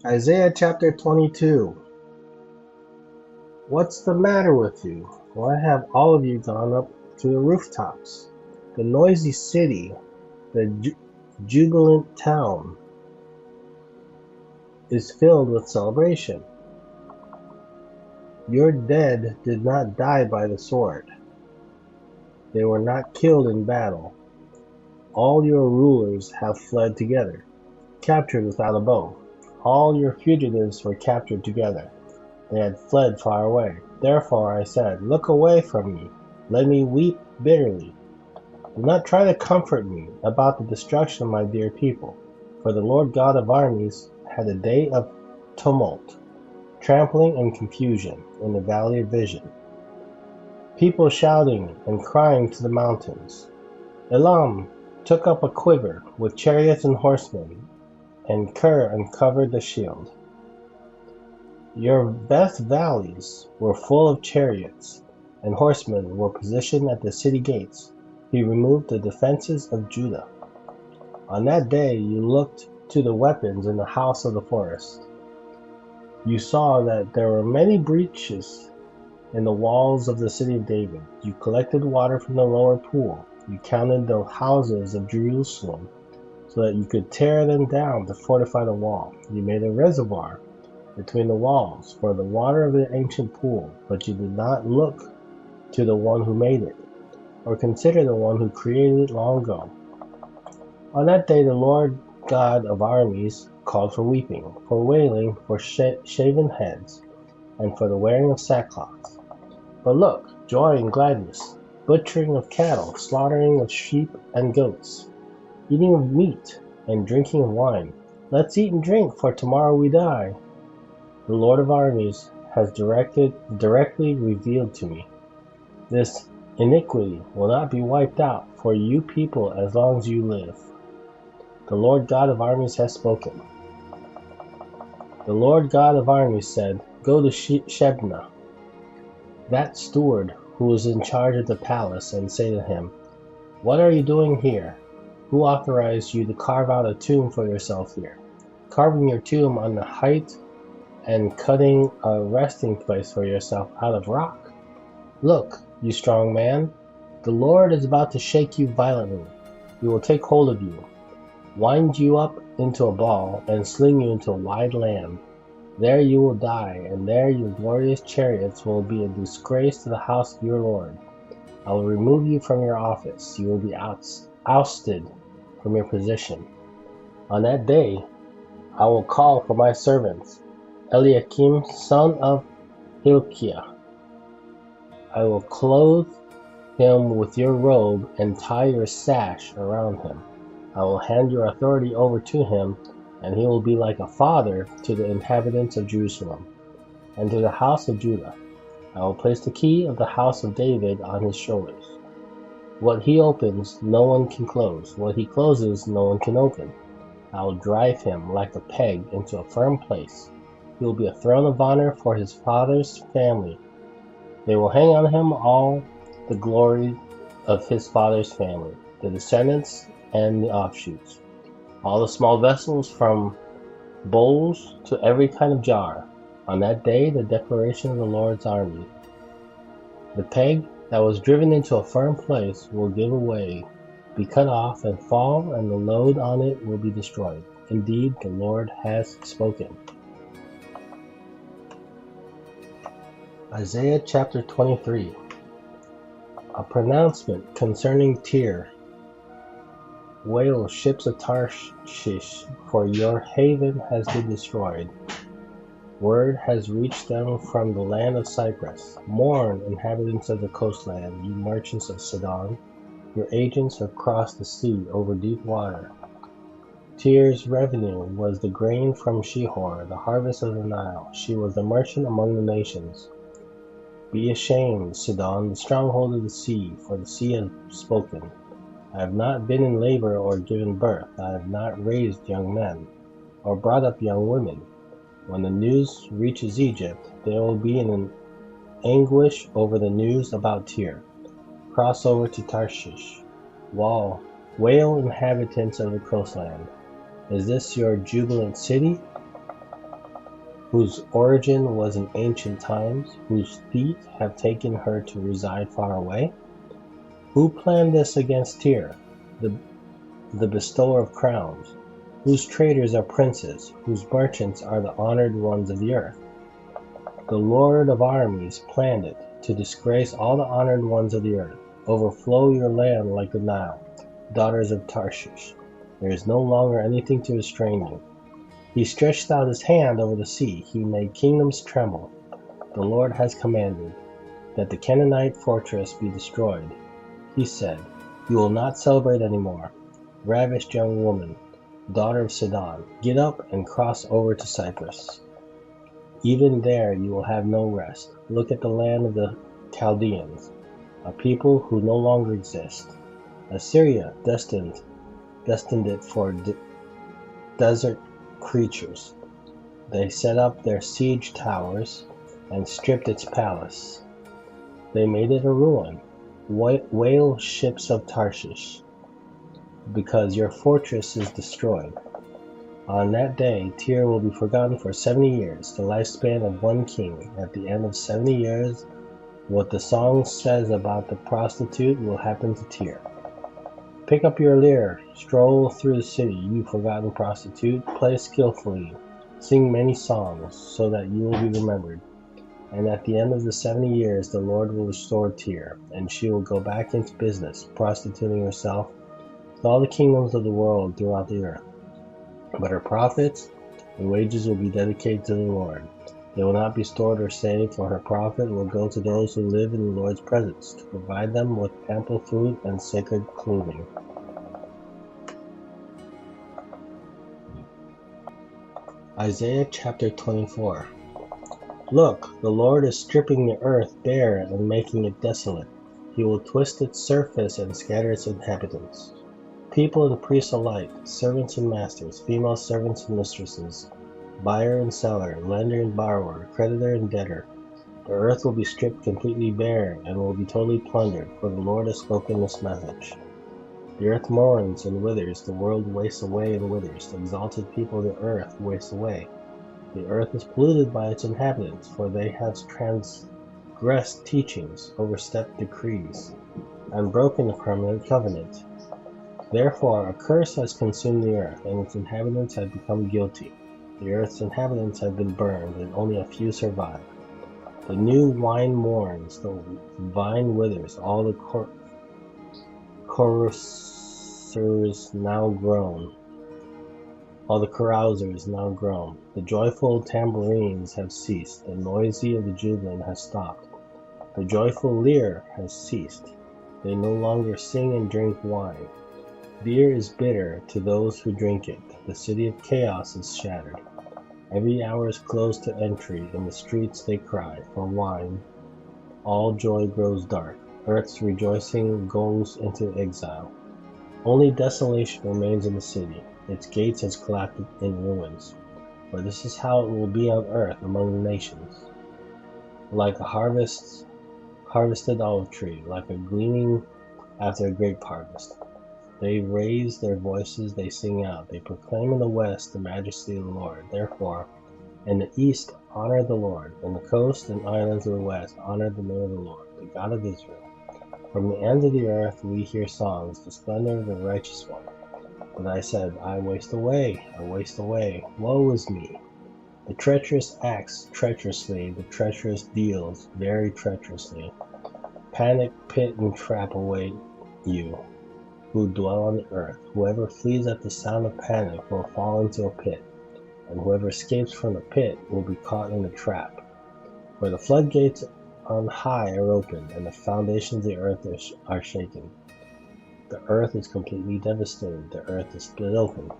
Isaiah chapter 22. What's the matter with you? Why have all of you gone up to the rooftops? The noisy city, the jubilant town, is filled with celebration. Your dead did not die by the sword. They were not killed in battle. All your rulers have fled together, captured without a bow. All your fugitives were captured together. They had fled far away. Therefore I said, Look away from me. Let me weep bitterly. Do not try to comfort me about the destruction of my dear people. For the Lord God of armies had a day of tumult, trampling and confusion in the valley of vision. People shouting and crying to the mountains. Elam took up a quiver with chariots and horsemen, and Kir uncovered the shield. Your best valleys were full of chariots, and horsemen were positioned at the city gates. He removed the defenses of Judah. On that day you looked to the weapons in the house of the forest. You saw that there were many breaches in the walls of the city of David. You collected water from the lower pool. You counted the houses of Jerusalem so that you could tear them down to fortify the wall. You made a reservoir between the walls for the water of the ancient pool, but you did not look to the one who made it, or consider the one who created it long ago. On that day the Lord God of armies called for weeping, for wailing, for shaven heads, and for the wearing of sackcloth. But look, joy and gladness, butchering of cattle, slaughtering of sheep and goats, eating of meat and drinking of wine. Let's eat and drink, for tomorrow we die. The Lord of armies has directly revealed to me. This iniquity will not be wiped out for you people as long as you live. The Lord God of armies has spoken. The Lord God of armies said, Go to Shebna, that steward who is in charge of the palace, and say to him, What are you doing here? Who authorized you to carve out a tomb for yourself here? Carving your tomb on the height and cutting a resting place for yourself out of rock? Look, you strong man, the Lord is about to shake you violently. He will take hold of you, wind you up into a ball, and sling you into a wide land. There you will die, and there your glorious chariots will be a disgrace to the house of your Lord. I will remove you from your office. You will be ousted from your position. On that day I will call for my servants, Eliakim son of Hilkiah. I will clothe him with your robe and tie your sash around him. I will hand your authority over to him, and he will be like a father to the inhabitants of Jerusalem and to the house of Judah. I will place the key of the house of David on his shoulders. What he opens, no one can close. What he closes, no one can open. I will drive him like a peg into a firm place. He will be a throne of honor for his father's family. They will hang on him all the glory of his father's family, the descendants and the offshoots, all the small vessels from bowls to every kind of jar. On that day, the declaration of the Lord's army. The peg that was driven into a firm place will give way, be cut off and fall, and the load on it will be destroyed. Indeed, the Lord has spoken. Isaiah chapter 23. A pronouncement concerning Tyre. Wail, ships of Tarshish, for your haven has been destroyed. Word has reached them from the land of Cyprus. Mourn, inhabitants of the coastland, you merchants of Sidon. Your agents have crossed the sea over deep water. Tyre's revenue was the grain from Shihor, the harvest of the Nile. She was the merchant among the nations. Be ashamed, Sidon, the stronghold of the sea, for the sea has spoken. I have not been in labor or given birth. I have not raised young men, or brought up young women. When the news reaches Egypt, there will be an anguish over the news about Tyre. Cross over to Tarshish. Wail, inhabitants of the coastland. Is this your jubilant city? whose origin was in ancient times, whose feet have taken her to reside far away? Who planned this against Tyre, the bestower of crowns, whose traders are princes, whose merchants are the honored ones of the earth? The Lord of armies planned it, to disgrace all the honored ones of the earth. Overflow your land like the Nile, daughters of Tarshish. There is no longer anything to restrain you. He stretched out his hand over the sea. He made kingdoms tremble. The Lord has commanded that the Canaanite fortress be destroyed. He said, "You will not celebrate anymore. Ravished young woman, daughter of Sidon, get up and cross over to Cyprus. Even there you will have no rest. Look at the land of the Chaldeans, a people who no longer exist. Assyria destined it for desert creatures. They set up their siege towers and stripped its palace. They made it a ruin. Wail, ships of Tarshish, because your fortress is destroyed. On that day, Tyre will be forgotten for 70 years, the lifespan of one king. At the end of 70 years, what the song says about the prostitute will happen to Tyre. Pick up your lyre, stroll through the city, you forgotten prostitute, play skillfully, sing many songs, so that you will be remembered. And at the end of the 70 years, the Lord will restore Tyre, and she will go back into business, prostituting herself with all the kingdoms of the world throughout the earth. But her profits and wages will be dedicated to the Lord. They will not be stored or saved, for her profit will go to those who live in the Lord's presence, to provide them with ample food and sacred clothing. Isaiah chapter 24. Look, the Lord is stripping the earth bare and making it desolate. He will twist its surface and scatter its inhabitants. People and priests alike, servants and masters, female servants and mistresses, buyer and seller, lender and borrower, creditor and debtor. The earth will be stripped completely bare and will be totally plundered, for the Lord has spoken this message. The earth mourns and withers, the world wastes away and withers, the exalted people of the earth waste away. The earth is polluted by its inhabitants, for they have transgressed teachings, overstepped decrees, and broken the permanent covenant. Therefore a curse has consumed the earth, and its inhabitants have become guilty. The earth's inhabitants have been burned, and only a few survive. The new wine mourns, the vine withers, all the carousers now groan. All the carousers now groan. The joyful tambourines have ceased, the noisy of the jubilant has stopped. The joyful lyre has ceased. They no longer sing and drink wine. Beer is bitter to those who drink it. The city of chaos is shattered. Every hour is closed to entry. In the streets they cry for wine. All joy grows dark. Earth's rejoicing goes into exile. Only desolation remains in the city. Its gates has collapsed in ruins. For this is how it will be on earth among the nations. Like a harvested olive tree, like a gleaning after a grape harvest. They raise their voices, they sing out, they proclaim in the west the majesty of the Lord. Therefore, in the east honor the Lord, in the coast and islands of the west honor the name of the Lord, the God of Israel. From the ends of the earth we hear songs, the splendor of the righteous one. But I said, I waste away, woe is me. The treacherous acts treacherously, the treacherous deals very treacherously. Panic, pit, and trap await you who dwell on the earth. Whoever flees at the sound of panic will fall into a pit, and whoever escapes from the pit will be caught in a trap. For the floodgates on high are opened, and the foundations of the earth are shaken. The earth is completely devastated. The earth is split open.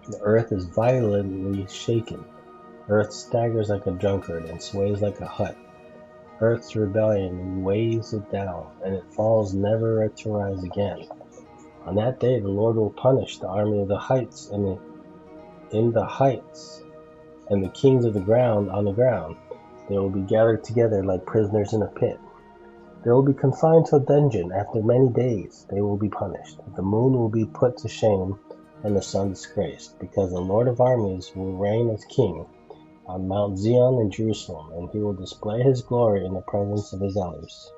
The earth is violently shaken. Earth staggers like a drunkard and sways like a hut. Earth's rebellion weighs it down, and it falls never to rise again. On that day the Lord will punish the army of the heights in the heights, and the kings of the ground on the ground. They will be gathered together like prisoners in a pit. They will be confined to a dungeon. After many days they will be punished. The moon will be put to shame, and the sun disgraced, because the Lord of armies will reign as king on Mount Zion in Jerusalem, and he will display his glory in the presence of his elders.